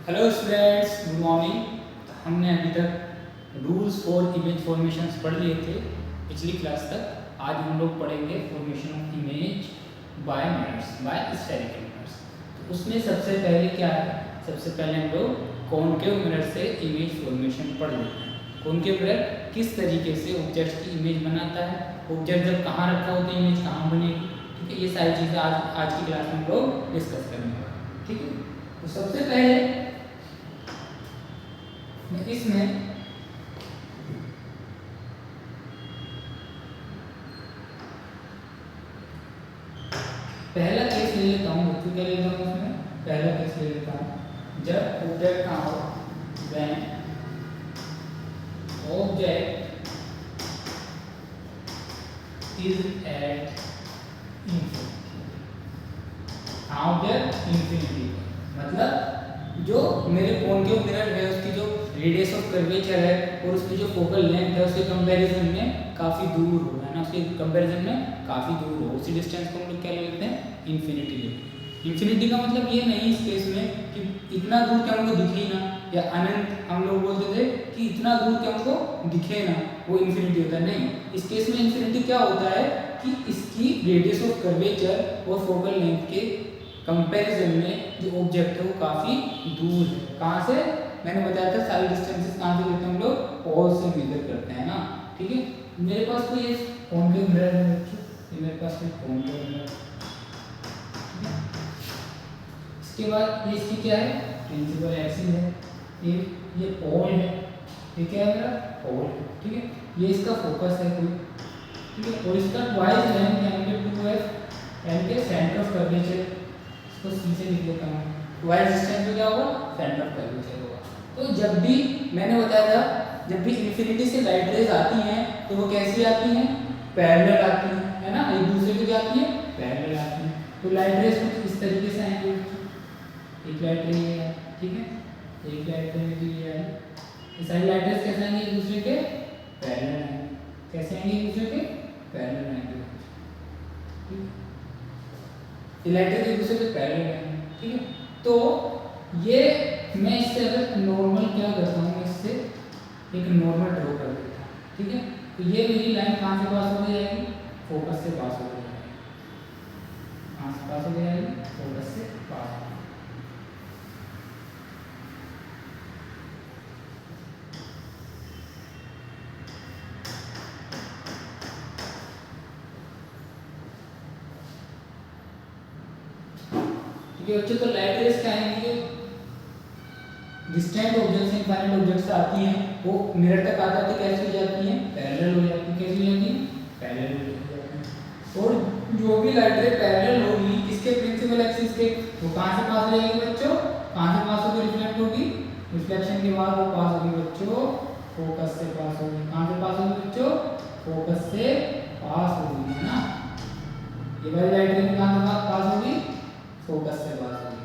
Hello students, good morning. हमने अभी तक रूल्स फॉर इमेज फॉर्मेशंस पढ़ लिए थे पिछली क्लास तक। आज हम लोग पढ़ेंगे formation of image by mirrors, by spherical mirrors. तो उसमें सबसे पहले क्या है, सबसे पहले हम लोग कॉनकेव मिरर से इमेज फॉर्मेशन पढ़ लेते हैं। कॉनकेव मिरर किस तरीके से ऑब्जेक्ट की इमेज बनाता है, ऑब्जेक्ट जब कहाँ रखा होता है इमेज कहाँ बनेगी। ठीक है, ये सारी चीज़ें आज की क्लास में हम लोग डिस्कस करेंगे। ठीक है, तो सबसे पहले इसमें पहला केस ले लेता हूँ। बच्चों क्या लेता हूँ, इसमें पहला केस ले लेता हूँ जब ऑब्जेक्ट कहाँ हो, when object is at infinity. Object infinity मतलब जो मेरे कॉनकेव मिरर है उसकी जो रेडियस ऑफ कर्वेचर है और उसकी जो फोकल लेंथ है उसके कंपैरिजन में काफ़ी दूर हो, है ना, उसके कंपैरिजन में काफ़ी दूर हो, उसी डिस्टेंस को हम लोग क्या लेते हैं, इन्फिनिटी लेते हैं। इन्फिनिटी का मतलब ये नहीं इस केस में कि इतना दूर कि हमको दिखे ही ना, या अनंत हम लोग बोलते थे कि इतना दूर कि हमको दिखे ना, वो इन्फिनिटी होता है। नहीं, इस केस में इन्फिनिटी क्या होता है कि इसकी रेडियस ऑफ कर्वेचर और फोकल लेंथ के कंपैरिजन में जो ऑब्जेक्ट है वो काफ़ी दूर है। कहाँ से, मैंने बताया था सारी डिस्टेंसेस कहाँ से लेते हैं हम लोग, ऑल से मेजर करते हैं ना। ठीक है, मेरे पास कोई एक कॉनकेव मिरर है बच्चों, ये मेरे पास कोई कॉनकेव मिरर। इसके बाद ये इसकी क्या है, प्रिंसिपल एक्सिस है, ये पोल है, ये क्या है मेरा पोल है। ठीक है, ये इसका फोकस है कोई। ठीक है, और इसका ट्वाइस लेंथ यानी कि 2f यानी कि सेंटर ऑफ कर्वेचर, तो सी से लिख लेता हूँ। ट्वाइस डिस्टेंस में क्या होगा, सेंटर ऑफ कर्वेचर होगा। तो जब भी मैंने बताया था जब भी इन्फिनिटी से लाइट रेज आती हैं तो वो कैसी आती हैं, पैरेलल आती हैं, है ना, एक दूसरे को क्या आती है, पैरेलल आती हैं। तो लाइट रेज कुछ इस तरीके से आएंगे, एक लाइट रे है, ठीक है, एक लाइट रे भी है, ये सारी लाइट रेज कैसे आएंगे, एक दूसरे के पैरेलल आएंगे। कैसे आएंगे, एक दूसरे के पैरेलल आएंगे। ठीक है, ये लाइट रेज एक दूसरे के पैरेलल आएंगे। ठीक है, तो ये मैं इससे अगर नॉर्मल क्या करता हूँ, मैं इससे एक नॉर्मल ड्रॉ कर देता हूँ। ठीक है, तो ये मेरी लाइन कहाँ से पास हो जाएगी, फोकस से पास हो जाएगी, कहाँ से पास हो जाएगी, फोकस से पास। ठीक है बच्चों, तो लाइट रेज क्या आएंगी, डिस्टेंट ऑब्जेक्ट से इनफाइनाइट ऑब्जेक्ट से आती हैं, वो मिरर तक आ जाती कैसे हो जाती हैं, पैरेलल हो जाती है। कैसी हो जाती है, पैरेलल हो जाती है। और जो भी लाइट रे पैरेलल होगी किसके, प्रिंसिपल एक्सिस के, वो कहाँ से पास हो जाएगी बच्चों, कहाँ से पास होगी, रिफ्लेक्ट होगी, रिफ्लेक्शन के बाद वो पास होगी बच्चों, फोकस से पास होगी। कहाँ से पास होगी बच्चों, फोकस से पास होगी, है ना। ये वाली लाइट रे कहाँ से पास होगी, फोकस से पास होगी।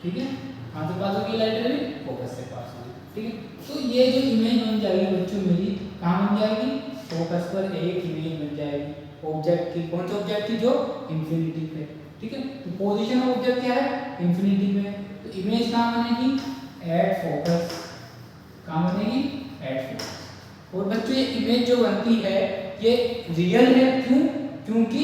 ठीक है, कहाँ से पास होगी लाइट रे, फोकस से पास होगी। ठीक है, तो ये जो इमेज बन जाएगी बच्चों मेरी, कहाँ बन जाएगी, फोकस पर एक इमेज बन जाएगी ऑब्जेक्ट की। कौन सा ऑब्जेक्ट की, जो इंफिनिटी पे। ठीक है, तो पोजीशन ऑफ ऑब्जेक्ट क्या है, इंफिनिटी पे, तो इमेज कहाँ बनेगी, एट फोकस। कहाँ बनेगी, एट फोकस। और बच्चों ये इमेज जो बनती है ये रियल है, क्यों, क्योंकि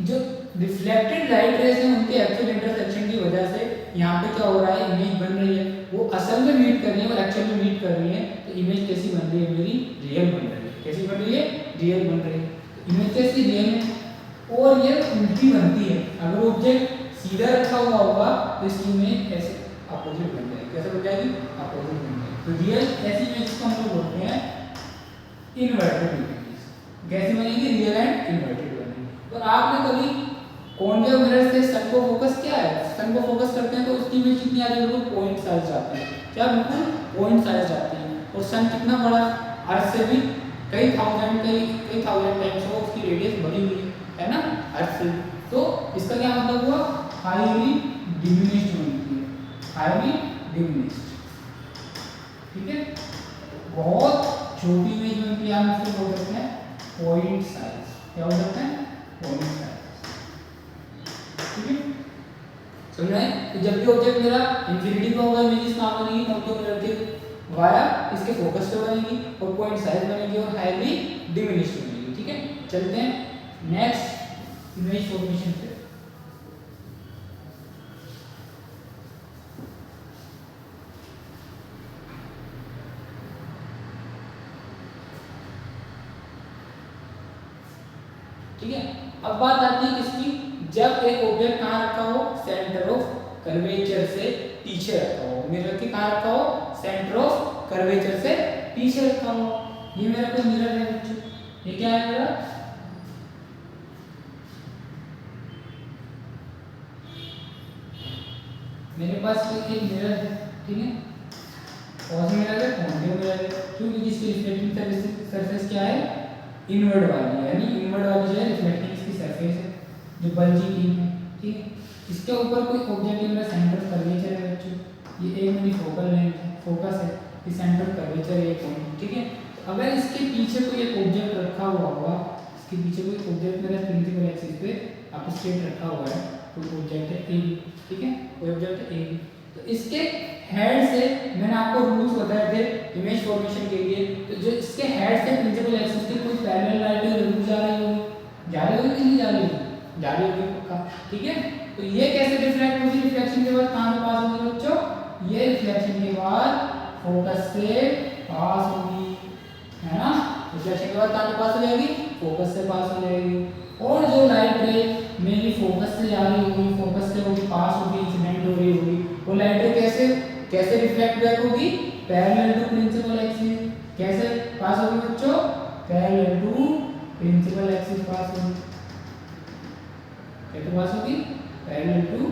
जो रिफ्लेक्टेड लाइट रेज है उनके एक्चुअल इंटरसेक्शन की वजह से यहाँ पे क्या हो रहा है, इमेज बन रही है, वो असल में मीट कर रही है और एक्चुअल में मीट कर रही है। तो इमेज कैसी बन रही है मेरी, रियल बन रही है। कैसी बन रही है, रियल बन रही है। तो इमेज कैसी, रियल है। और ये उल्टी बनती है, अगर ऑब्जेक्ट सीधा रखा हुआ होगा तो इसकी इमेज ऐसे अपोजिट बन जाएगी। कैसे बन जाएगी, अपोजिट बन जाएगी। तो रियल ऐसी इमेज को हम लोग बोलते हैं इन्वर्टेड इमेज। कैसी बनेगी, रियल एंड इन्वर्टेड बनेगी। और आपने कभी कॉनकेव मिरर से सन को फोकस किया है, सन को फोकस करते हैं तो उसकी इमेज कितनी आ जाती है, बिल्कुल पॉइंट साइज आती है। क्या, बिल्कुल पॉइंट साइज आती है। और सन कितना बड़ा, अर्थ से भी कई थाउजेंड टाइम्स हो उसकी रेडियस बढ़ी हुई है ना, अर्थ से। तो इसका क्या मतलब हुआ, हाईली डिमिनिश्ड बनती है, हाईली डिमिनिश्ड। ठीक है, बहुत छोटी इमेज बनती है, हम इसको बोल सकते हैं पॉइंट साइज। क्या बोल सकते हैं, पॉइंट साइज। ठीक है, समझ में? तो जब भी ऑब्जेक्ट मेरा इंफिनिटी पे होगा इमेजेस कहाँ बनेगी, ऑटोमोटिव वाया इसके फोकस पे बनेगी और पॉइंट साइज बनेगी और हाइट भी डिमिनिश बनेगी। ठीक है, चलते हैं नेक्स्ट इमेज फॉर्मेशन पे। ठीक है, अब बात आती है किसकी, जब एक ऑब्जेक्ट कहाँ रखा हो, सेंटर ऑफ कर्वेचर से पीछे रखा हो। मिरर के कहाँ रखा हो, सेंटर ऑफ कर्वेचर से पीछे रखा हो। ये मेरा कोई मिरर है बच्चों, ये क्या है मेरा, मेरे पास एक मिरर है। ठीक है, कौन सा मिरर है, कॉन्केव मिरर है, क्योंकि जिसकी रिफ्लेक्टिंग सरफेस क्या है, इनवर्ड वाली, यानी इनवर्ड वाली जो है रिफ्लेक्टिंग इसकी सरफेस है जो बल्जिंग इन है। ठीक है, इसके ऊपर कोई ऑब्जेक्ट मेरा सेंटर ऑफ कर्वेचर है बच्चों, ये एक मेरी फोकल लेंथ है, फोकस है, ये सेंटर ऑफ कर्वेचर है ये पॉइंट। ठीक है, तो अगर इसके पीछे कोई एक ऑब्जेक्ट रखा हुआ होगा, इसके पीछे कोई ऑब्जेक्ट मेरा प्रिंसिपल एक्सिस पे आप स्ट्रेट रखा हुआ है, कोई ऑब्जेक्ट है ए, ठीक है, कोई ऑब्जेक्ट है ए, तो इसके हेड से मैंने आपको रूल्स बताए थे इमेज फॉर्मेशन के लिए, तो जो इसके हेड से प्रिंसिपल एक्सिस के कोई पैरेलल लाइट जरूर जा रही होगी, जा रही होगी कि नहीं जा रही होगी, जा रही होगी पक्का। ठीक है, तो ये कैसे रिफ्लेक्ट होगी, रिफ्लेक्शन के बाद कहां से पास होगी बच्चों, ये रिफ्लेक्शन के बाद फोकस से पास होगी, है ना, रिफ्लेक्शन के बाद कहां से पास हो जाएगी, फोकस से पास हो जाएगी। और जो लाइट रे मेरी फोकस से जा रही होगी, फोकस से होगी पास होगी, इंसिडेंट हो रही होगी, वो लाइट रे कैसे कैसे रिफ्लेक्ट बैक होगी, पैरेलल टू प्रिंसिपल एक्सिस। कैसे पास होगी बच्चों, parallel to principal axis pass होगी, कैसे पास होगी, पैरेलल टू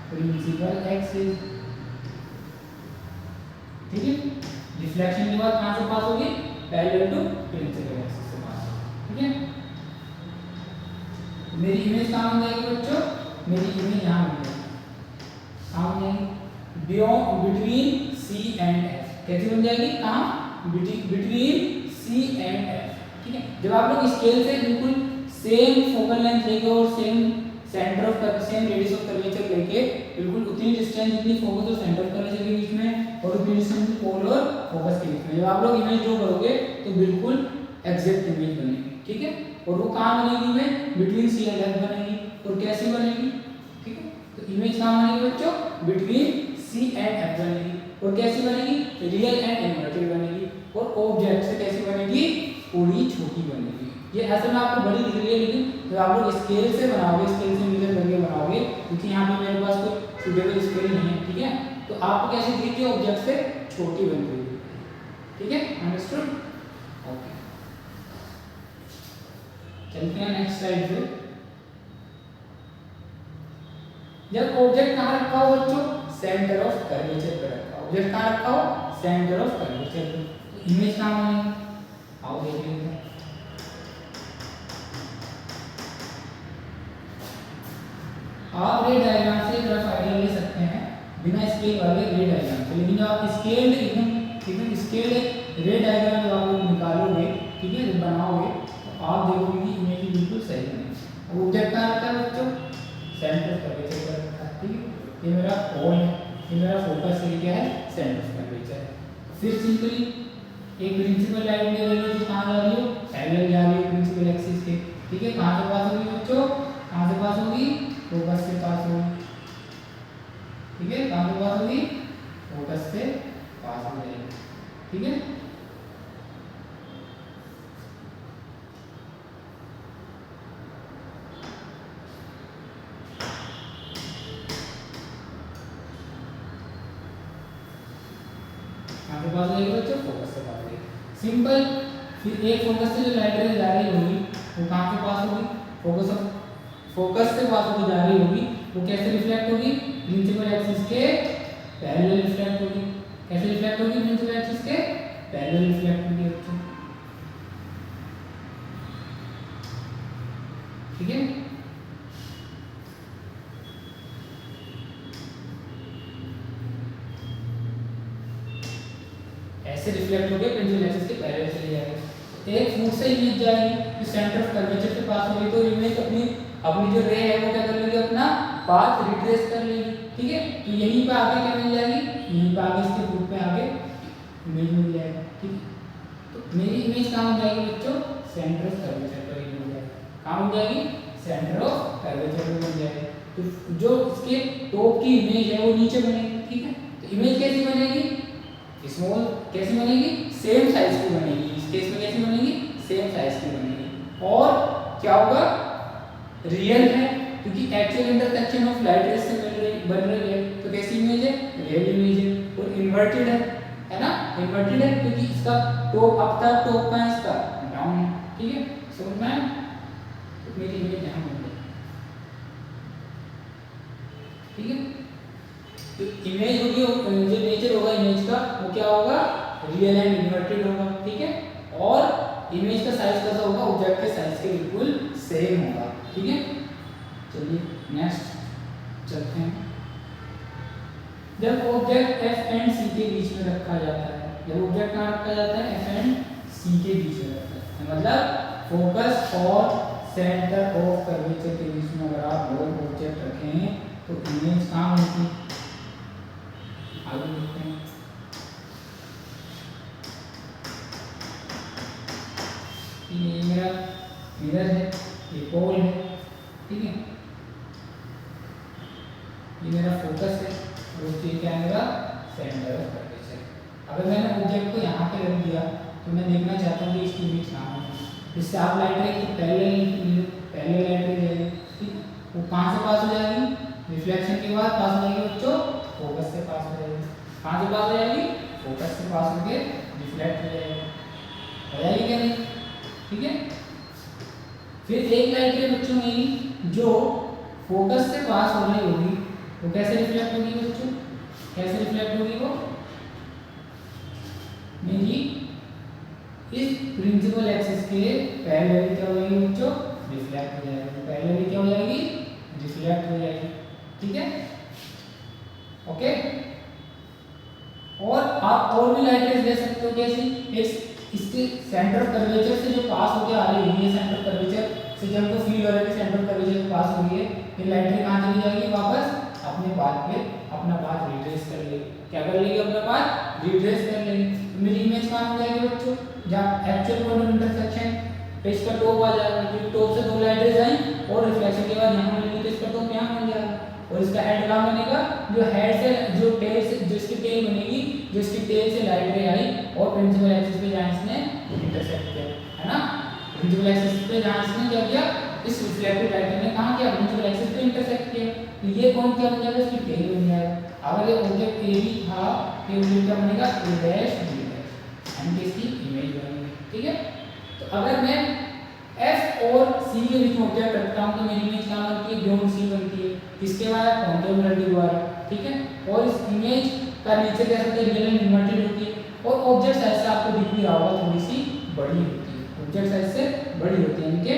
प्रिंसिपल एक्सिस। ठीक है, रिफ्लेक्शन के बाद कहां से पास होगी, पैरेलल टू प्रिंसिपल एक्सिस से पास होगी। ठीक है, मेरी इमेज कहां बन जाएगी बच्चों, मेरी इमेज यहां बन जाएगी, कहां बन जाएगी, beyond between C and F. कैसे बन जाएगी, कहां, बिटवीन सी एंड एफ। ठीक है, जब आप लोग स्केल से बिल्कुल सेम फोकल लेंथ लेके और same centre of same radius of curvature लेके बिल्कुल उतनी डिस्टेंस जितनी फोकस और सेंटर ऑफ कर्वेचर के बीच में और उतनी डिस्टेंस पोल और फोकस के बीच में, जब आप लोग इमेज ड्रॉ करोगे तो बिल्कुल एग्जैक्ट इमेज बनेगी। ठीक है, और वो कहां बनेगी में, बिटवीन सी एंड एफ बनेगी। और कैसी बनेगी, ठीक है, तो इमेज कहां बनेगी बच्चों, बिटवीन सी एंड एफ बनेगी। और कैसी बनेगी, रियल एंड इनवर्टेड बनेगी। और ऑब्जेक्ट से कैसी बनेगी, थोड़ी छोटी बनेगी। ये ऐसे में आपको बड़ी दिख रही है, लेकिन जब आप लोग स्केल से बनाओगे, स्केल से मेजर करके बनाओगे, क्योंकि यहाँ पे मेरे पास कोई सुटेबल स्केल नहीं है, ठीक है, तो आपको कैसी दिखती है, ऑब्जेक्ट से छोटी बन रही है। ठीक है, अंडरस्टूड, ओके, चलते हैं नेक्स्ट स्लाइड पे। जब ऑब्जेक्ट कहाँ रखा हो बच्चों, सेंटर ऑफ कर्वेचर पे रखा हो, ऑब्जेक्ट कहाँ रखा हो, सेंटर ऑफ कर्वेचर पे, तो इमेज कहाँ बनेगी, आओ देख लेते हैं। आप रे डायग्राम से रफ आइडिया ले सकते हैं बिना स्केल वाले रे डायग्राम से, लेकिन जब आप स्केल्ड एकदम स्केल्ड रे डायग्राम जब आप लोग निकालोगे, ठीक है, जब बनाओगे तो आप देखोगे कि इमेज बिल्कुल सही बनेगी। ऑब्जेक्ट कहाँ रखा है बच्चों, सेंटर ऑफ कर्वेचर पर रखा है। ठीक है, ये मेरा होल है, ये मेरा फोकस एरिया है, सेंटर ऑफ कर्वेचर है। फिर सिंपली एक प्रिंसिपल लाइन ले लो जो कहाँ जा रही हो, पैरेलल जा रही है प्रिंसिपल एक्सिस के। ठीक है, कहाँ से पास होगी बच्चों, कहाँ से पास होगी, फोकस से पास होगी। ठीक है, कहाँ से पास होगी, फोकस से पास हो जाएगी। ठीक है, कहाँ से पास हो जाएगी बच्चों, फोकस से पास हो जाएगी, सिंपल। फिर एक फोकस से जो लाइट रे जा रही होगी वो कहाँ से पास होगी, फोकस से पास होकर जा रही होगी, वो कैसे रिफ्लेक्ट होगी, प्रिंसिपल एक्सिस के पैरेलल रिफ्लेक्ट होगी। कैसे रिफ्लेक्ट होगी, प्रिंसिपल एक्सिस के पैरेलल रिफ्लेक्ट होगी बच्चों। ठीक है, ऐसे रिफ्लेक्ट होकर प्रिंसिपल एक्सिस के पैरेलल चली जाएगी। एक फूट से इमेज जाएगी, सेंटर ऑफ कर्वेचर के पास होगी, तो इमेज अपनी जो रे है वो क्या कर लेगी, अपना पाथ रिट्रेस कर लेगी, ठीक है। तो यहीं पे आगे क्या मिल जाएगी, यहीं पे आगे इसके ग्रुप में आगे इमेज मिल जाएगी, ठीक है। तो मेरी इमेज कहाँ हो जाएगी बच्चों, सेंटर ऑफ कर्वेचर पर मिल जाएगी, कहाँ हो जाएगी, सेंटर ऑफ कर्वेचर में मिल जाएगी। तो जो इसके टॉप की इमेज है वो नीचे बनेगी, ठीक है। तो इमेज कैसी बनेगी, स्मॉल, कैसी बनेगी, सेम साइज की बनेगी, इस केस में कैसी बनेगी, सेम साइज की बनेगी। और क्या होगा, रियल है, क्योंकि actual intersection of light rays से बन रही है, तो कैसी इमेज है, रियल इमेज है। और इन्वर्टेड है ना, इन्वर्टेड है क्योंकि इसका टॉप अप था, टॉप का है इसका डाउन है, ठीक है। समझ में आया, तो मेरी इमेज यहाँ बन गई, ठीक है। तो इमेज होगी, जो नेचर होगा इमेज का वो क्या होगा, रियल एंड इन्वर्टेड होगा, ठीक है। और इमेज का साइज कैसा होगा, ऑब्जेक्ट के साइज के बिल्कुल सेम होगा, ठीक है। चलिए नेक्स्ट चलते हैं। जब ऑब्जेक्ट एफ एंड सी के बीच में रखा जाता है, जब ऑब्जेक्ट कहाँ रखा जाता है, एफ एंड सी के बीच में रखा जाता है, मतलब फोकस और सेंटर ऑफ कर्वेचर के बीच में अगर आप दो ऑब्जेक्ट रखें तो इमेज कहाँ होगी, आगे देखते हैं। ये मेरा मिरर है, ये पोल है, ठीक है। ये मेरा फोकस है और ये क्या है, मेरा सेंटर ऑफ कर्वेचर। अगर मैंने ऑब्जेक्ट को यहाँ पे रख दिया तो मैं देखना चाहता हूँ कि इसकी इमेज कहाँ है, इससे आप लाइट रे की पहले लाइट रे जाएगी, ठीक है। वो कहाँ से पास हो जाएगी, रिफ्लेक्शन के बाद पास हो जाएगी बच्चों, फोकस से पास हो जाएगी। कहाँ से पास हो जाएगी, फोकस से पास होके रिफ्लेक्ट हो जाएगी, हो जाएगी क्या नहीं, ठीक है। फिर एक लाइट रे बच्चों मेरी जो फोकस से पास हो रही होगी वो कैसे रिफ्लेक्ट होगी बच्चों, कैसे रिफ्लेक्ट होगी, वो मेरी इस प्रिंसिपल एक्सिस के पैरेलल क्या हो जाएगी बच्चों, रिफ्लेक्ट हो जाएगी, पैरेलल क्या हो जाएगी, रिफ्लेक्ट हो जाएगी, ठीक है, ओके। और आप और भी लाइट रेज ले सकते हो, कैसी, इसके सेंटर कर्वेचर से जो पास होके आ रही है, ये सेंटर कर्वेचर से जब तो फील हो रहा है कि सेंटर कर्वेचर से पास हो रही है, ये लाइट रे कहाँ चली जाएगी, वापस अपने पाथ पे अपना पाथ रिट्रेस कर लेगी, क्या कर लेगी, अपना पाथ रिट्रेस कर लेगी। तो मेरी इमेज कहाँ हो जाएगी बच्चों, जहाँ एक्चुअल पॉइंट ऑफ इंटरसेक्शन पे इसका टॉप आ जाएगा, क्योंकि टॉप से दो लाइट रेज आई और रिफ्लेक्शन के बाद यहाँ मिलेगी तो इसका टॉप यहाँ मिल जाएगा। और इसका हेड कहाँ बनेगा, जो हेड से जो टेल से जो इसकी टेल बनेगी, जो इसकी टेल से लाइट रे आई और प्रिंसिपल एक्सिस पे जहाँ इसने इंटरसेक्ट किया, है ना, प्रिंसिपल एक्सिस पे जहाँ इसने क्या किया, इस रिफ्लेक्टिव लाइट ने कहाँ किया, प्रिंसिपल एक्सिस पे इंटरसेक्ट किया, तो ये कौन क्या बन जाएगा, इसकी टेल बन जाएगा। अगर ये ऑब्जेक्ट ए भी था तो ऑब्जेक्ट क्या बनेगा, ए डैश बी डैश, एंड इसकी इमेज बनेगी, ठीक है। तो अगर मैं एफ और सी के बीच में ऑब्जेक्ट रखता हूँ तो मेरी इमेज कहाँ बनती है, बियॉन्ड सी बनती है, किसके द्वारा, कॉन्केव के द्वारा, ठीक है। और इस इमेज का नेचर क्या होता है, रियल एंड इन्वर्टेड होती है, और ऑब्जेक्ट साइज से आपको दिख भी रहा होगा थोड़ी सी बड़ी होती है, ऑब्जेक्ट साइज से बड़ी होती है, इनके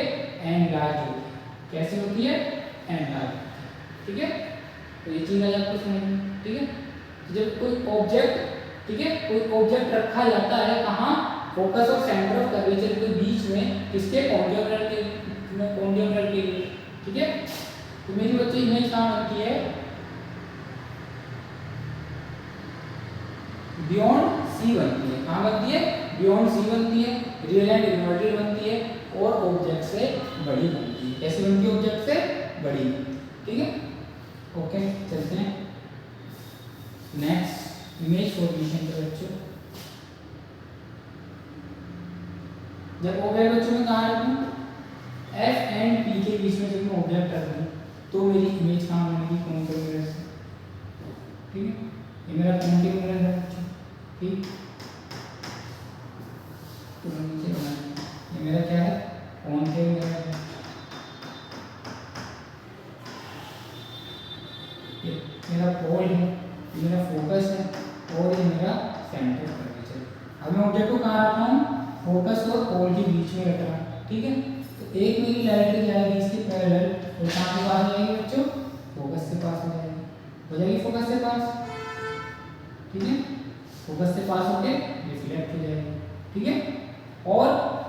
एनलार्ज होती है, कैसे होती है, एनलार्ज, ठीक है। तो ये चीज आज आपको समझ में, ठीक है। जब कोई ऑब्जेक्ट, ठीक है, कोई ऑब्जेक्ट रखा जाता है कहाँ, फोकस और सेंटर ऑफ कर्वेचर के बीच में, किसके, कॉन्केव मिरर के लिए, ठीक है। तो मेरी बच्चे इमेज कहाँ बनती है, बियॉन्ड सी बनती है, कहाँ बनती है, बियॉन्ड सी बनती है, रियल एंड इन्वर्टेड बनती है और ऑब्जेक्ट से बड़ी बनती है, कैसी बनती है, ऑब्जेक्ट से बड़ी, ठीक है, ओके। चलते हैं नेक्स्ट, इमेज फॉर्मेशन के बच्चों। जब ऑब्जेक्ट बच्चों में कहाँ रखूँ, एफ एंड पी के बीच में जब मैं ऑब्जेक्ट रखूँ तो मेरी इमेज कहाँ बनेगी, कॉन्केव मिरर से, ठीक है। ये मेरा कॉन्केव मिरर है बच्चों, ठीक, तो नीचे बनाना, ये मेरा क्या है, कॉन्केव मिरर है, ये मेरा पोल है, ये मेरा फोकस है और ये मेरा सेंटर कर्वेचर। अब मैं ऑब्जेक्ट को कहाँ रखा हूँ, फोकस और पोल के बीच में रख रहा हूँ, ठीक है। तो एक मेरी लाइट रे जाएगी इसके पैरेलल और कहाँ से पास हो जाएगी बच्चों, फोकस से पास हो जाएगी, हो जाएगी फोकस से पास, ठीक है, फोकस से पास होके रिफ्लेक्ट हो जाएगी, ठीक है। और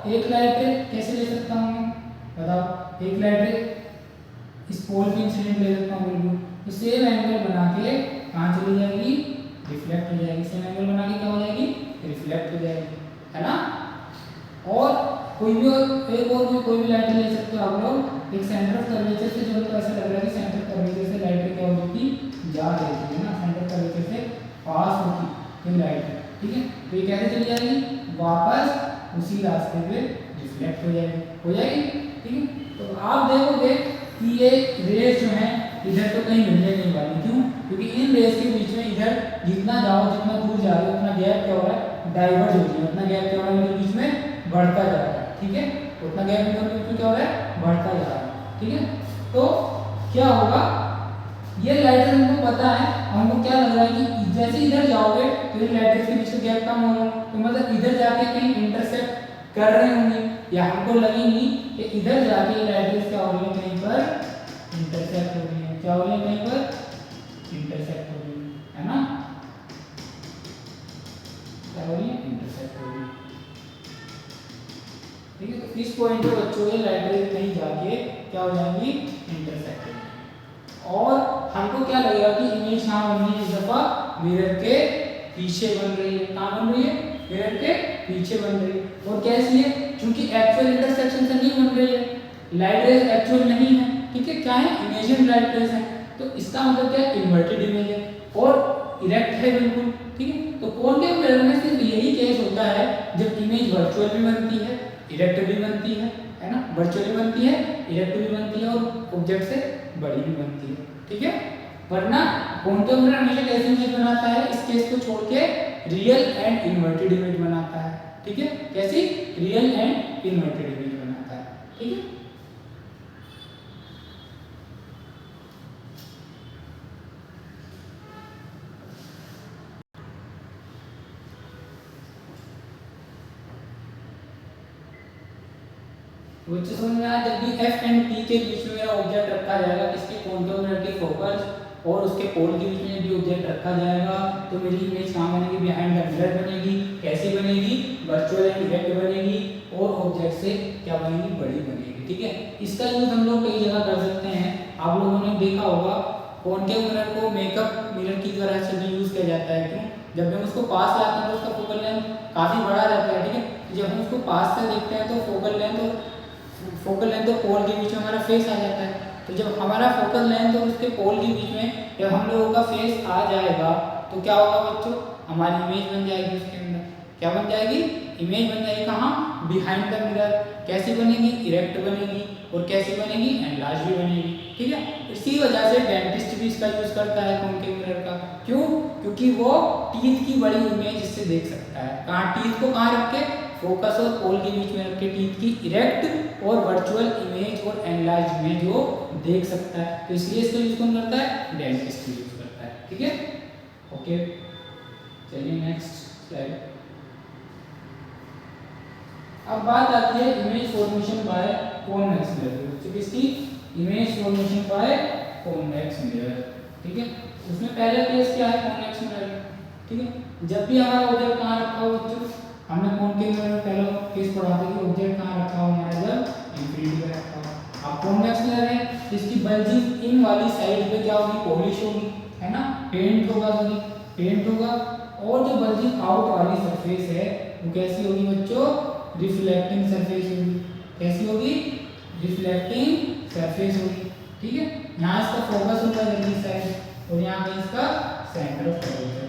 एक लाइट रे कैसे ले सकता हूँ मैं, बताओ, एक लाइट रे इस पोल पे इंसिडेंट ले लेता हूँ बिल्कुल, तो सेम एंगल बना के कहाँ चली जाएगी, रिफ्लेक्ट हो जाएगी। सेम एंगल बना के क्या हो जाएगी, रिफ्लेक्ट हो जाएगी, है ना। और कोई भी कोई भी लाइट ले सकते हो आप लोग। एक सेंटर ऑफ कर्वेचर से जो तो ऐसा लग रहा है कि सेंटर कर्वेचर से लाइट क्या होगी, जा रही है ना, सेंटर कर्वेचर से पास होगी ये लाइट, ठीक है। तो ये कैसे चली जाएगी, वापस उसी रास्ते पे रिफ्लेक्ट हो जाएगी, ठीक है। तो आप देखोगे कि ये रेस जो है इधर तो कहीं मिलने नहीं वाली, क्यों, क्योंकि इन रेस के बीच में इधर जितना जाओ, जितना दूर जा रहे हो, उतना गैप क्या हो रहा है, डाइवर्ज हो रही है, उतना गैप क्या हो रहा है, इनके बीच में बढ़ता जा रहा है, ठीक है। उतना गैप इनके बीच में क्या हो रहा है, बढ़ता जा रहा है, ठीक है। तो क्या होगा, ये लाइट हमको पता है, हमको क्या लग रहा है कि जैसे इधर जाओगे तो इन लाइट के बीच में गैप कम हो रहा है, तो मतलब इधर जाके कहीं इंटरसेक्ट कर रहे होंगे, या हमको लगेंगी कि इधर जाके लाइट क्या हो रही है, कहीं पर इंटरसेक्ट हो रही है, क्या हो रही है, कहीं पर इंटरसेक्ट हो रही है ना, क्या हो रही है, इंटरसेक्ट हो रही है, ठीक है। तो इस पॉइंट पे बच्चों के लाइट कहीं जाके क्या हो जाएंगी, इंटरसेक्ट हो जाएंगी। और हमको क्या लगेगा कि इमेज कहाँ बन रही है, इस दफा मिरर के पीछे बन रही है, कहाँ बन रही है, मिरर के पीछे बन रही है। और कैसी है, क्योंकि एक्चुअल इंटरसेक्शन से नहीं बन रही है, लाइट रेज एक्चुअल नहीं है, ठीक है, क्या है, इमेजिन लाइट रेज है, तो इसका मतलब क्या है, इन्वर्टेड इमेज है और इरेक्ट है बिल्कुल, ठीक है। तो कॉन्केव मिरर में सिर्फ यही केस होता है जब इमेज वर्चुअल भी बनती है, इरेक्ट भी बनती है ना, वर्चुअल भी बनती है, इरेक्ट भी बनती है और ऑब्जेक्ट से बड़ी भी बनती है, ठीक है। वरना कॉन्केव मिरर हमेशा कैसी इमेज बनाता है, इस केस को छोड़ के रियल एंड इन्वर्टेड इमेज बनाता है, ठीक है। कैसी, रियल एंड इन्वर्टेड इमेज बनाता है, ठीक है। बच्चे समझ में आया, जब भी एफ एंड पी के बीच में मेरा ऑब्जेक्ट रखा जाएगा, इसके कॉन्केव मिरर के फोकस और उसके पोल के बीच में भी ऑब्जेक्ट रखा जाएगा, तो मेरी इमेज कहाँ बनेगी, बिहाइंड द मिरर बनेगी। कैसे बनेगी, वर्चुअल एंड इरेक्ट बनेगी और ऑब्जेक्ट से क्या बनेगी, बड़ी बनेगी, ठीक है। इसका यूज हम लोग कई जगह कर सकते हैं, आप लोगों ने देखा होगा कॉन्केव मिरर को मेकअप मिरर की तरह से भी यूज किया जाता है, क्यों, जब हम उसको पास लाते हैं तो उसका फोकल लेंथ काफी बड़ा रहता है, ठीक है। जब हम उसको पास से देखते हैं तो फोकल लेंथ और पोल के बीच में हमारा फेस आ जाता है, तो जब हमारा फोकल लेंथ और उसके पोल के बीच में जब हम लोगों का फेस आ जाएगा तो क्या होगा बच्चों, हमारी इमेज बन जाएगी, उसके अंदर क्या बन जाएगी, इमेज बन जाएगी, कहाँ, बिहाइंड द मिरर। कैसी बनेगी, इरेक्ट बनेगी और कैसी बनेगी, एनलार्ज भी बनेगी, ठीक है। इसी वजह से डेंटिस्ट भी इसका यूज करता है कॉन्केव मिरर का, क्यों, क्योंकि वो टीथ की बड़ी इमेज इससे देख सकता है, कहाँ, टीथ को कहाँ रख के, फोकस और पोल के बीच में रख के टीथ की इरेक्ट और वर्चुअल इमेज और एनलार्ज इमेज वो देख सकता है, तो इसलिए इसका यूज कौन करता है, डेंटिस्ट यूज करता है, ठीक है। ओके, चलिए नेक्स्ट स्लाइड। अब बात आती है image formation by convex mirror, तो इसकी image formation by convex mirror, ठीक है। उसमें पहला केस क्या है, कॉन्वेक्स मिरर, ठीक है। जब भी हमारा ऑब्जेक्ट कहाँ रखा हो बच्चों, हमने कॉन्केव मिरर में पहला केस पढ़ा था कि ऑब्जेक्ट कहाँ रखा हो हमारा, जब इंफिनिटी पे रखा हो। अब कॉन्वेक्स मिरर है, इसकी बल्जिंग इन वाली साइड पे क्या होगी, पॉलिश होगी, है ना, पेंट होगा, और जो बल्जिंग आउट वाली सरफेस है वो कैसी होगी बच्चों, रिफ्लेक्टिंग सरफेस होगी। कैसी होगी, रिफ्लेक्टिंग सरफेस होगी, ठीक है। यहाँ इसका फोकस होगा जल्दी साइड और यहाँ पे इसका सेंटर ऑफ कर्वेचर,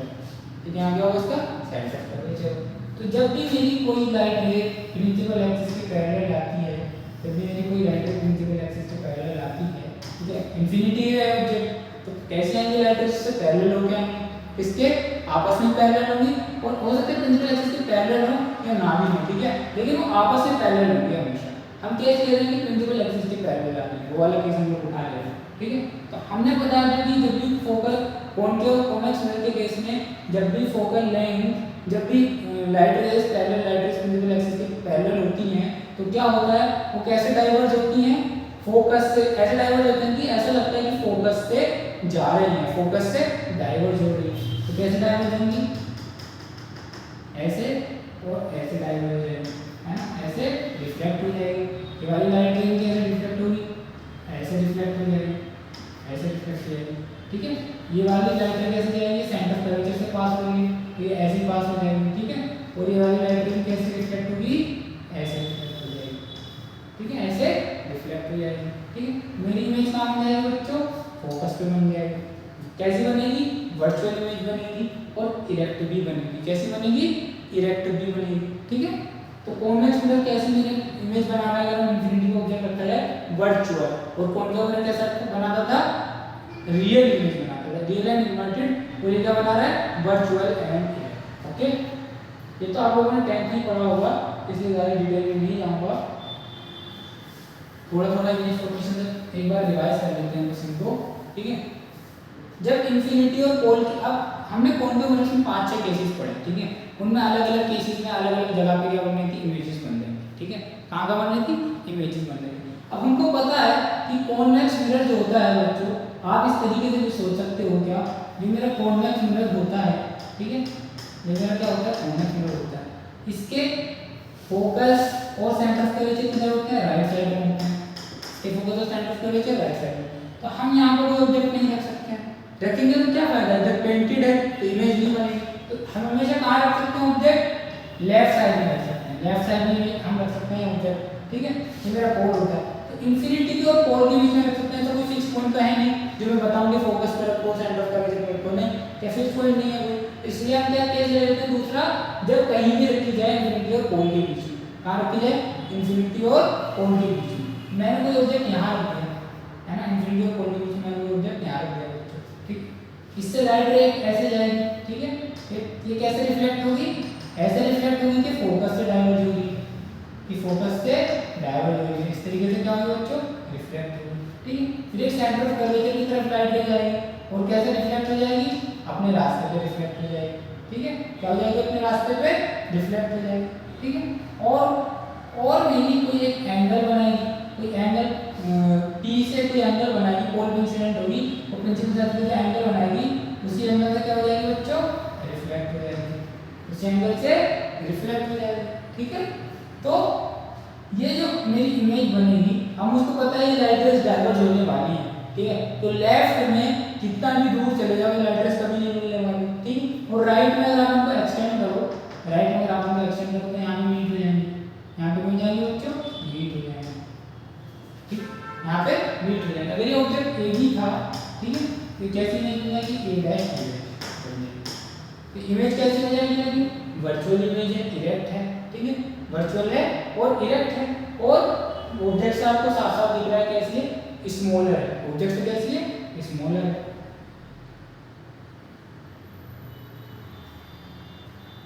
ठीक है, यहाँ क्या होगा इसका सेंटर ऑफ कर्वेचर। तो जब भी मेरी कोई लाइट रे प्रिंसिपल एक्सिस के पैरेलल आती है, जब भी मेरी कोई लाइट रे प्रिंसिपल एक्सिस के पैरेलल आती है, ठीक है, इंफिनिटी है ऑब्जेक्ट, तो कैसे आएंगे लाइट रेस से पैरेलल होकर आएंगे, इसके आपस में पैरेलल होंगी, और हो सकता है प्रिंसिपल एक्सिस के पैरेलल हो या ना भी हो, ठीक है, लेकिन वो आपस में पैरेलल होंगे हमेशा। हम केस ले रहे हैं कि प्रिंसिपल एक्सिस के पैरेलल आते हैं, वो वाला केस हम लोग उठा ले रहे हैं, ठीक है। तो हमने बताया था कि जब भी फोकल कॉन्केव कॉन्वेक्स मिरर के केस में जब भी फोकल लेंथ, जब भी light rays parallel light rays principal axis के पैरेलल होती हैं, तो क्या होता है, वो कैसे डाइवर्ज होती हैं, फोकस से ऐसे डाइवर्ज होते हैं कि ऐसा लगता है कि फोकस से जा रही है, फोकस से डाइवर्ज हो रही है। तो कैसे डाइवर्ज होंगी, ऐसे और ऐसे डाइवर्ज हो जाएगी, है ना, ऐसे रिफ्लेक्ट हो जाएगी, ये वाली लाइट कैसे रिफ्लेक्ट होगी, ऐसे रिफ्लेक्ट हो जाएगी, रिफ्लेक्टेड से जाएगी, ठीक है। ये वाली लाइट रे कैसे जाएगी, सेंटर ऑफ कर्वेचर से पास होगी, तो ये ऐसे ही पास हो जाएगी, ठीक है। और ये वाली लाइट रे कैसे रिफ्लेक्ट होगी, ऐसे रिफ्लेक्ट हो जाएगी, ठीक है, ऐसे रिफ्लेक्ट हो जाएगी, ठीक है। मेरी इमेज कहाँ बन जाएगी बच्चों, फोकस पे बन जाएगी। कैसी बनेगी, वर्चुअल इमेज बनेगी और इरेक्ट भी बनेगी। कैसी बनेगी, इरेक्ट भी बनेगी, ठीक है। तो कॉन्वेक्स मिरर कैसी इमेज बनाना है, अगर हम इंफिनिटी को ऑब्जेक्ट रखा है वर्चुअल, और कॉन्केव मिरर कैसा बनाता था, रियल इमेज बनाता था, रियल एंड इन्वर्टेड। और ये क्या बना रहा है, वर्चुअल एंड इरेक्ट, ओके। ये तो आप लोगों ने 10th में पढ़ा होगा, इसलिए ज़्यादा डिटेल में नहीं जाऊंगा, थोड़ा थोड़ा इन्फॉर्मेशन एक बार रिवाइज कर लेते हैं बस इनको, ठीक है। जब इंफिनिटी और पोल की, अब हमने कॉन्केव मिरर्स में 5-6 केसेस पढ़े, ठीक है। उनमें अलग अलग केसेस में अलग अलग जगह पे क्या बन रही थी, इमेजेस बन रही थी, ठीक है। कहाँ का बन रही थी, इमेजेस बन रही थी। अब हमको पता है कि कॉन्वेक्स मिरर जो होता है बच्चों, आप इस तरीके से भी सोच सकते हो, क्या ये मेरा कॉन्वेक्स मिरर होता है, ठीक है। ये मेरा क्या होता है, कॉन्वेक्स मिरर होता है। इसके फोकस और सेंटर ऑफ कर्वेचर किधर होते हैं, राइट साइड में होते हैं। इसके फोकस और centre of curvature right side में। तो हम यहाँ पर कोई ऑब्जेक्ट नहीं रख सकते हैं, रखेंगे तो क्या फायदा है, जब पेंटेड है तो इमेज नहीं बनेगी। तो हम हमेशा कहाँ रख सकते हैं ऑब्जेक्ट, लेफ्ट साइड में रख सकते हैं, लेफ्ट साइड में हम रख सकते हैं ऑब्जेक्ट, ठीक है। ये मेरा पोल होता है, तो इंफिनिटी के और पोल के बीच में रख सकते हैं। तो कोई फिक्स पॉइंट तो है नहीं जो मैं बताऊंगी फोकस पर रखो, सेंटर ऑफ कर्वेचर पर रखो, नहीं, क्या फिक्स पॉइंट नहीं है कोई। इसलिए हम क्या केस ले लेते हैं दूसरा, जब कहीं भी रखी जाए इंफिनिटी और पोल के बीच में, कहाँ रखी जाए, इंफिनिटी और पोल के बीच में। मैंने कोई ऑब्जेक्ट यहाँ रख दिया है ना, इंफिनिटी और पोल के बीच में मैंने कोई ऑब्जेक्ट यहाँ रख दिया, ठीक। इससे लाइट रे ऐसे जाएगी, ठीक है। ये कैसे रिफ्लेक्ट होगी, ऐसे रिफ्लेक्ट होगी कि फोकस से डाइवर्ज होगी, कि फोकस से डाइवर्ज होगी, इस तरीके से क्या होगी बच्चों, रिफ्लेक्ट होगी, ठीक है। फिर एक सेंटर ऑफ कर्वेचर की तरफ लाइट रे जाएगी और कैसे रिफ्लेक्ट हो जाएगी, अपने रास्ते पे रिफ्लेक्ट हो जाएगी, ठीक है। क्या हो जाएगी, अपने रास्ते पे रिफ्लेक्ट हो जाएगी, ठीक है। और नहीं कोई एक एंगल बनाएगी, कोई एंगल P से कोई एंगल बनाएगी, पोल पे इंसिडेंट होगी और प्रिंसिपल सर्कल से एंगल बनाएगी, उसी एंगल से क्या हो जाएगी बच्चों, रिफ्लेक्ट हो जाएगी, उसी एंगल से रिफ्लेक्ट हो जाएगी, ठीक है। तो ये जो मेरी इमेज बनेगी, हम उसको पता है ये लाइट रेज डाइवर्ज होने वाली है, ठीक है। तो लेफ्ट में कितना भी दूर चले जाओ ये लाइट रेज कभी नहीं मिलने वाली, ठीक। और राइट में अगर आप उनको एक्सटेंड करो, राइट में अगर आप उनको एक्सटेंड करो तो यहाँ पे मीट हो जाएंगे, यहाँ पे मिल जाएंगे बच्चों, मीट हो जाएंगे, ठीक। यहाँ पे मीट हो जाएगा। अगर ये ऑब्जेक्ट ए ही था, ठीक है, तो कैसी इमेज बन जाएगी, ए डैश इमेज। तो इमेज कैसी हो जाएगी, वर्चुअल इमेज है, इरेक्ट है, ठीक है, वर्चुअल है और इरेक्ट है। और ऑब्जेक्ट से आपको साफ साफ दिख रहा है कैसी है, स्मॉलर है, ऑब्जेक्ट से कैसी है, स्मॉलर है।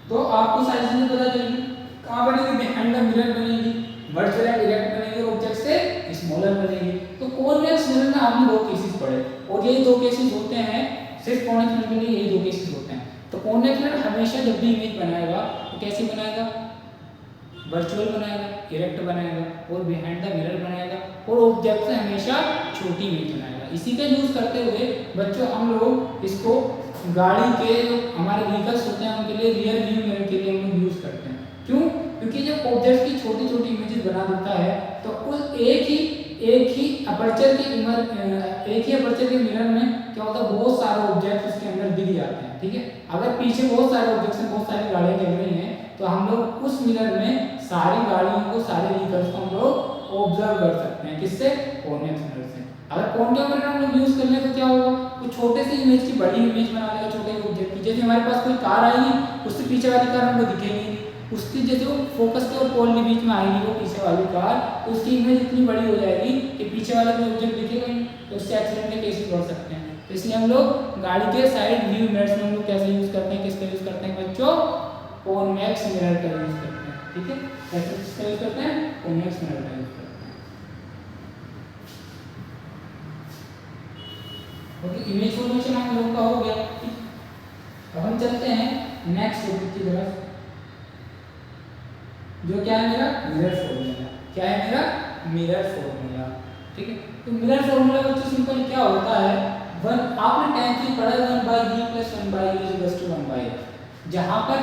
तो आपको सारी चीजें पता चलेगी, कहाँ बनेगी, बिहाइंड द मिरर बनेगी, वर्चुअल एंड इरेक्ट बनेगी, ऑब्जेक्ट से स्मॉलर बनेगी। तो कॉन्वेक्स मिरर में आपने 2 केसेस पढ़े और ये 2 केसेस होते हैं, सिर्फ कॉन्वेक्स मिरर के लिए यही 2 केसेस होते हैं। तो कॉन्वेक्स मिरर हमेशा जब भी इमेज बनाएगा तो कैसे बनाएगा, वर्चुअल बनाएगा, इरेक्ट बनाएगा और बिहाइंड द मिरर बनाएगा और ऑब्जेक्ट से हमेशा छोटी इमेज बनाएगा। इसी का यूज करते हुए बच्चों हम लोग इसको गाड़ी के हमारे व्हीकल्स होते हैं उनके लिए रियर व्यू मिरर के लिए हम लोग यूज करते हैं। क्यों, क्योंकि जब ऑब्जेक्ट की छोटी छोटी इमेजेस बना देता है तो उस एक ही अपर्चर के मिरर में क्या होता है, बहुत सारे ऑब्जेक्ट उसके अंदर दिख जाते हैं, ठीक है। अगर पीछे बहुत सारे ऑब्जेक्ट्स हैं, बहुत सारी गाड़ियां चल रही हैं, तो हम लोग उस मिरर में सारी गाड़ियों को, सारे व्हीकल्स को हम लोग ऑब्जर्व कर सकते हैं, किससे, कॉन्वेक्स मिरर से। अगर कॉन्वेक्स मिरर हम लोग यूज कर ले तो क्या होगा, वो छोटे से इमेज की बड़ी इमेज बना देगा, छोटे ऑब्जेक्ट की। जैसे हमारे पास कोई कार आएगी, उससे पीछे वाली कार हमको दिखेगी, उसकी जैसे वो फोकस के और पोल के बीच में आएगी वो पीछे वाली कार, तो उसकी इमेज इतनी बड़ी हो जाएगी कि पीछे वाला कोई ऑब्जेक्ट दिखेगा नहीं, तो उससे एक्सीडेंट के केसेस बढ़ सकते हैं। तो इसलिए हम लोग गाड़ी के साइड व्यू मिरर्स में हम लोग कैसे यूज करते हैं, किसका यूज करते हैं बच्चों, कॉन्वेक्स मिरर का यूज करते हैं, ठीक है। कैसे किसका यूज करते हैं, कॉन्वेक्स मिरर का यूज करते हैं। ओके, इमेज फॉर्मेशन हम लोग का हो गया, ठीक। अब हम चलते हैं नेक्स्ट टॉपिक की तरफ, जो क्या है मेरा मिरर फॉर्मूला। क्या है मेरा मिरर फॉर्मूला, ठीक है। तो मिरर फॉर्मूला बच्चों सिंपल क्या होता है, आपने 10th में पढ़ा 1/v + 1/u = 1/f, जहां पर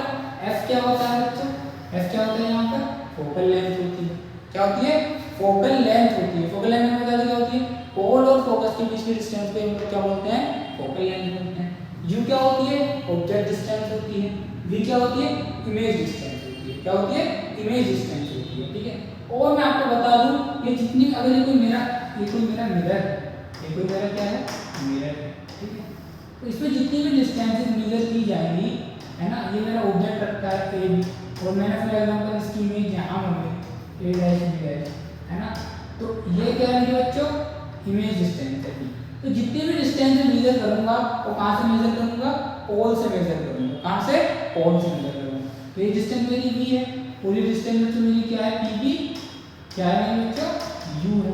f क्या होता है बच्चों, f क्या होता है, यहाँ पर फोकल लेंथ होती है। क्या होती है, फोकल लेंथ होती है। फोकल लेंथ में बता दो क्या होती है, पोल और फोकस के बीच की डिस्टेंस को हम लोग क्या बोलते हैं, फोकल लेंथ बोलते हैं। u क्या होती है, ऑब्जेक्ट डिस्टेंस होती है। v क्या होती है, इमेज डिस्टेंस होती है। क्या होती है, इमेज डिस्टेंस होती है, ठीक है। और मैं आपको बता दूं ये जितनी, अगर ये कोई मेरा मिरर, ये कोई मेरा क्या है, मिरर है, ठीक है। तो इसमें जितनी भी डिस्टेंसेस मेजर की जाएंगी, है ना, ये मेरा ऑब्जेक्ट रखता है ए बी, और मैंने फॉर एग्जांपल इसकी इमेज यहाँ होंगे ए डैश बी डैश, है ना, तो ये क्या है मेरे बच्चों, इमेज डिस्टेंस है। तो जितनी भी डिस्टेंस मेजर करूंगा वो कहाँ से मेजर करूंगा, पोल से मेजर करूंगा। कहाँ से, पोल से मेजर करूंगा। तो ये डिस्टेंस मेरी v है, पूरी डिस्टेंस में तो मेरी क्या है, pb, क्या है मेरे बच्चों, u है,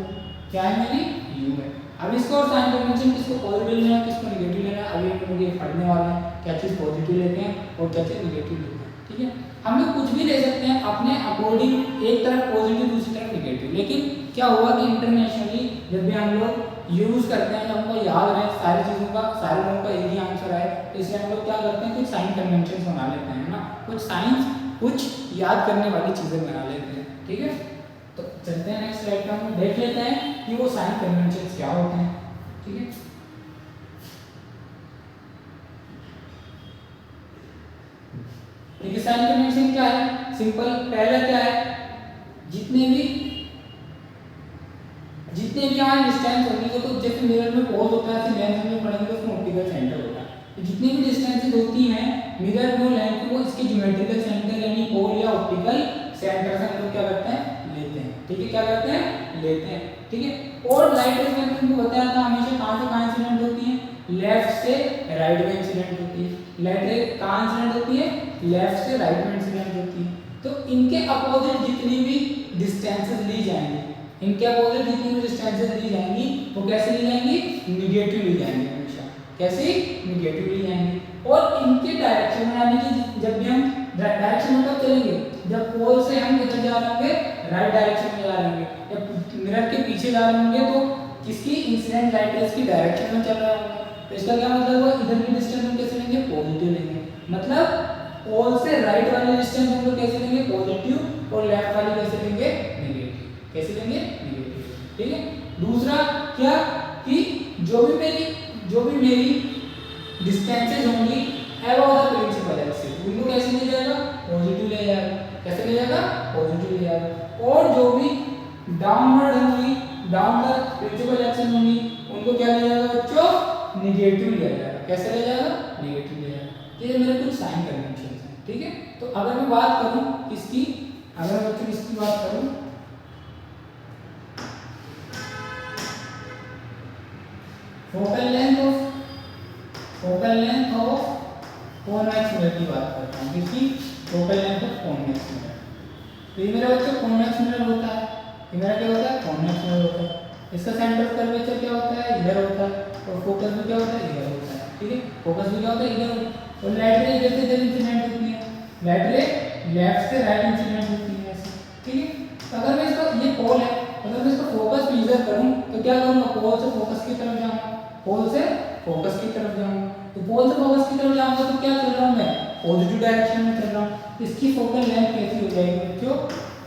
क्या है मेरी, u है। अब इसको और साइन कन्वेंशन, किसको पॉजिटिव लेना है, किसको नेगेटिव लेना है, अभी हम लोग ये पढ़ने वाले हैं, क्या चीज़ पॉजिटिव लेते हैं और क्या चीज़ नेगेटिव लेते हैं, ठीक है। हम लोग कुछ भी ले सकते हैं अपने अकॉर्डिंग, एक तरफ पॉजिटिव दूसरी तरफ नेगेटिव, लेकिन क्या हुआ कि इंटरनेशनली जब भी हम लोग यूज करते हैं, हमको याद रहे सारी चीज़ों का, सारे लोगों का एक ही आंसर आए, तो इसलिए हम लोग क्या करते हैं, कुछ साइन कन्वेंशन बना लेते हैं ना, कुछ साइंस, कुछ याद करने वाली चीज़ें बना लेते हैं, ठीक है। तो चलते हैं नेक्स्ट स्लाइड पर, हम देख लेते हैं कि वो साइन कन्वेंशन क्या होते हैं, ठीक है। देखिए साइन कन्वेंशन क्या है, सिंपल। पहला क्या है, जितने भी यहाँ डिस्टेंस होंगी, तो जैसे मिरर में पोल होता है, लेंथ में पढ़ेंगे तो उसमें ऑप्टिकल सेंटर होता है। तो जितनी भी डिस्टेंसेस होती हैं मिरर में लेंथ को, इसके ज्योमेट्रिकल सेंटर यानी पोल या ऑप्टिकल सेंटर से हम लोग क्या करते हैं, लेते हैं, ठीक है। क्या करते हैं, लेते हैं, ठीक है। और लाइट रेज मैंने तुमको बताया था हमेशा कहाँ से कहाँ इंसिडेंट होती है, लेफ्ट से राइट में इंसिडेंट होती है। लाइट रे कहाँ इंसिडेंट होती है, लेफ्ट से राइट में इंसिडेंट होती है। तो इनके अपोजिट जितनी भी डिस्टेंसेस ली जाएंगी, इनके अपोजिट जितनी भी डिस्टेंसेस ली जाएंगी वो कैसे ली जाएंगी, निगेटिव ली जाएंगी हमेशा। कैसे, निगेटिव ली जाएंगी। और इनके डायरेक्शन में, यानी कि जब भी हम डायरेक्शन में कब चलेंगे, जब पोल से हम किधर जा रहे होंगे, राइट डायरेक्शन में जा रहे होंगे। जब मिरर के पीछे जा रहे होंगे तो किसकी, इंसिडेंट लाइट रेज की डायरेक्शन में चल रहे होंगे। तो इसका क्या मतलब हुआ, इधर की डिस्टेंस हम कैसे लेंगे, पॉजिटिव लेंगे। मतलब पोल से राइट वाली डिस्टेंस हम लोग कैसे लेंगे, पॉजिटिव, और लेफ्ट वाली कैसे लेंगे, नेगेटिव। कैसे लेंगे, नेगेटिव, ठीक है। दूसरा क्या, कि जो भी मेरी डिस्टेंसेस होंगी अबव द प्रिंसिपल एक्सिस, उनको कैसे ले जाएगा, पॉजिटिव ले जाएगा। कैसे ले जाएगा, पॉजिटिव ले जाएगा। और जो भी डाउनवर्ड होंगी, डाउन द प्रिंसिपल एक्सिस होंगी, उनको क्या ले जाएगा बच्चों, निगेटिव ले जाएगा। कैसे ले जाएगा, निगेटिव ले जाएगा। ये मेरे कुछ साइन कन्वेंशन हैं, ठीक है। तो अगर मैं बात करूं इसकी, अगर मैं बच्चों इसकी बात करूं, focal length of convex mirror की बात करता हूँ, किसकी, focal length of convex mirror. तो ये मेरा बच्चों कॉन्वेक्स मिरर होता है, ये मेरा क्या होता है, कॉन्वेक्स मिरर होता है। इसका सेंटर ऑफ कर्वेचर क्या होता है, इधर होता है, और फोकस भी क्या होता है, इधर होता है, ठीक है। फोकस भी क्या होता है, इधर होता है। और लाइट रे इधर से इधर इंसिडेंट होती है, लाइट रे लेफ्ट से राइट इंसिडेंट होती है ऐसे, ठीक है। तो अगर मैं इसका, ये पोल है, अगर मैं इसका फोकस मेजर करूं तो क्या करूंगा, पोल से फोकस की तरफ जाऊंगा, पोल से फोकस की तरफ जाऊंगा। तो पोल से फोकस की तरफ जाऊंगा तो क्या कर रहा हूं मैं, पॉजिटिव डायरेक्शन में चल रहा हूं। इसकी फोकल लेंथ कैसी हो जाएगी बच्चों,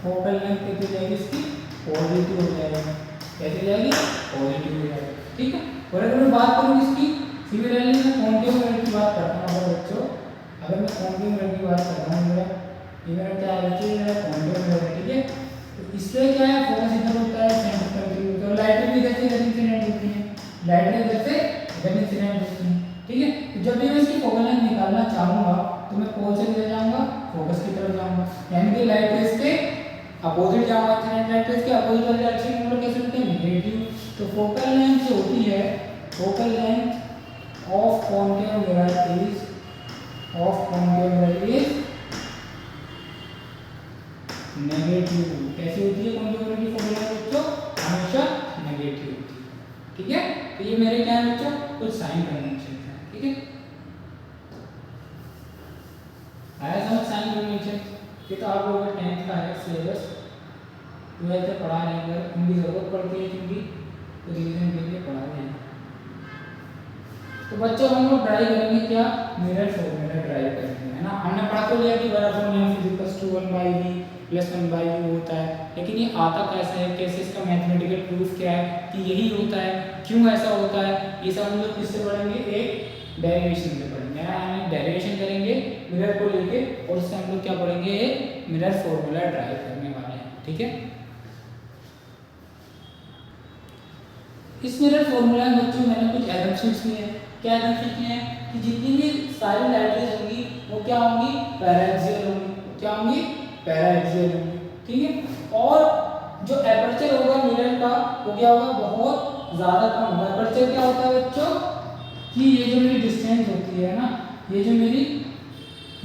फोकल लेंथ कैसी हो जाएगी इसकी, पॉजिटिव हो जाएगी। कैसे हो जाएगी, पॉजिटिव हो जाएगी, ठीक है। और अगर मैं बात करूं इसकी, सिमिलरली मैं कॉन्केव मिरर की बात करता हूं। अगर बच्चों, अगर मैं कॉन्केव मिरर की बात कर रहा हूं, ये मेरा क्या है बच्चों, मेरा कॉन्केव मिरर है, ठीक है। तो इससे क्या है, फोकस इधर होता है, सेंटर पर होता है, लाइट भी इधर से इधर इंसिडेंट होती है, लाइट इधर से इधर इंसिडेंट होती है, ठीक है। तो जब भी मैं इसकी फोकल लेंथ निकालना चाहूंगा तो मैं पोल से किधर जाऊंगा, फोकस की तरफ जाऊंगा, यानी कि लाइट रेज के अपोजिट जाऊंगा। लाइट रेज के अपोजिट वाली डायरेक्शन में हम लोग कैसे होते हैं, नेगेटिव। तो फोकल लेंथ जो होती है, focal length of concave mirror is, of concave mirror is negative. कैसी होती है कॉन्केव मिरर की फोकल लेंथ बच्चों, हमेशा नेगेटिव होती है, ठीक है। तो ये मेरे क्या है बच्चों, कुछ साइन कन्वेंशन है, ठीक है। आया समझ साइन कन्वेंशन। ये तो आप लोगों का 10th का है सिलेबस, 12th में पढ़ा रहे हैं, अगर उनकी ज़रूरत पड़ती है क्योंकि तो रिवीजन के लिए पढ़ा रहे हैं। तो बच्चों हम लोग ड्राई करेंगे क्या, मिरर फॉर्मूला ड्राई करेंगे, है ना। हमने पढ़ा तो लिया कि बड़ा formula physicals to 1/v +1/u होता है। लेकिन ये आता कैसे है, कैसे इसका मैथमेटिकल प्रूफ क्या है कि यही होता है, क्यों ऐसा होता है, ये सब हम लोग किससे पढ़ेंगे, एक डेरिवेशन से पढ़ेंगे। हम डेरिवेशन करेंगे मिरर को लेके और उससे हम लोग क्या पढ़ेंगे, एक मिरर फॉर्मूला ड्राइव करने वाले हैं। ठीक है, इस मिरर फॉर्मूला में बच्चों मैंने कुछ एजम्पशंस लिए हैं। क्या एजम्पशंस लिए हैं कि जितनी भी सारी लाइट रेज होंगी वो क्या होंगी, पैराएक्सियल होंगी। क्या होंगी, पैराएक्सियल होंगी। ठीक है, और जो एपर्चर होगा मिरर का वो क्या होगा, बहुत ज़्यादा कम होगा। एपर्चर क्या होता है बच्चों कि ये जो मेरी डिस्टेंस होती है ना, ये जो मेरी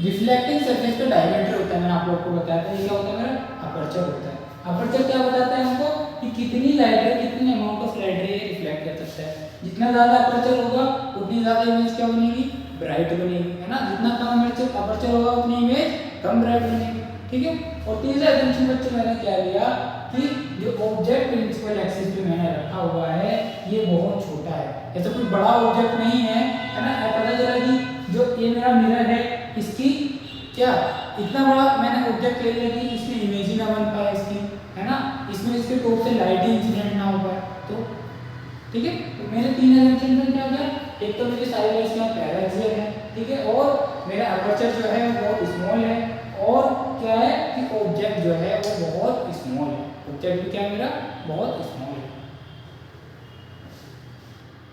रिफ्लेक्टिंग सरफेस का डायमीटर होता है, मैंने आप लोग को बताया था, ये क्या होता है, मेरा अपर्चर होता है। अपर्चर क्या बताता है हमको कि कितनी लाइट रे, कितनी अमाउंट ऑफ लाइट रे रिफ्लेक्ट कर सकता है। जितना ज़्यादा अपर्चर होगा उतनी ज़्यादा इमेज क्या बनेगी, ब्राइट बनेगी, है ना। जितना कम अपर्चर होगा उतनी इमेज कम ब्राइट बनेगी। ठीक है, और तीसरा एजम्पशन बच्चों मैंने क्या लिया कि जो ऑब्जेक्ट प्रिंसिपल एक्सिस जो मैंने रखा हुआ है ये बहुत छोटा है, ऐसा कोई बड़ा ऑब्जेक्ट नहीं है, है ना। पता चला कि जो ये मेरा मिरर है इसकी क्या इतना बड़ा मैंने ऑब्जेक्ट ले लिया कि इसमें इमेज ही ना बन पाए इसकी, है ना, इसमें इसके टॉप से लाइट ही इंसिडेंट ना हो पाए। तो ठीक है, तो मेरे तीन एजम्पशन में क्या गया, एक तो मेरी सारी लाइट्स यहाँ पैराएक्सियल है, ठीक है, और मेरा अपर्चर जो है वो स्मॉल है, और क्या है कि ऑब्जेक्ट जो है वो बहुत स्मॉल है। ऑब्जेक्ट भी क्या है मेरा बहुत स्मॉल है।